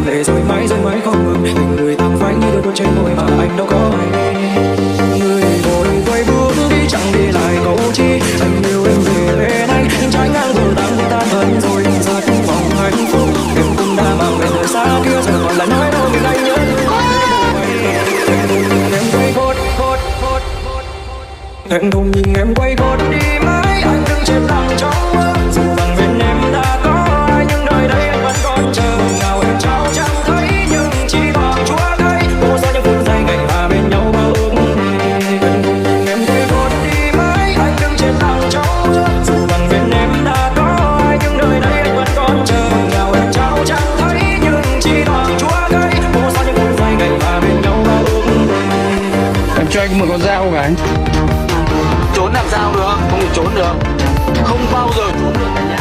lệ rơi mãi không ngừng. Tình người tàng phai như đôi buồn trên môi mà anh đâu có hay. Người vội quay bước đi chẳng để lại câu chi. Anh yêu em về bên anh nhưng trái ngang buồn đang ta vẫn rồi giật vòng hạnh phúc. Em cũng đã mang về nơi xa kia giờ còn lại nói đâu mình anh nhớ em quay vốt em không nhìn em quay vốt đi mãi. Anh đứng trên lặng trong mơ dù rằng bên em đã có ai nhưng nơi đây anh vẫn còn chờ. Nào em trao chẳng thấy nhưng chỉ bằng chúa cây vô số những phút giây ngày mà bên nhau bao ước em không nhìn em quay vốt đi mãi. Anh đứng trên lặng trong mơ dù rằng bên em đã có ai nhưng nơi đây anh vẫn còn chờ. Nào em trao chẳng thấy nhưng chỉ bằng chúa cây vô số những phút giây ngày mà bên nhau bao ước Em cho anh một con dao không anh? Trốn làm sao được, không thể trốn được, không bao giờ trốn được.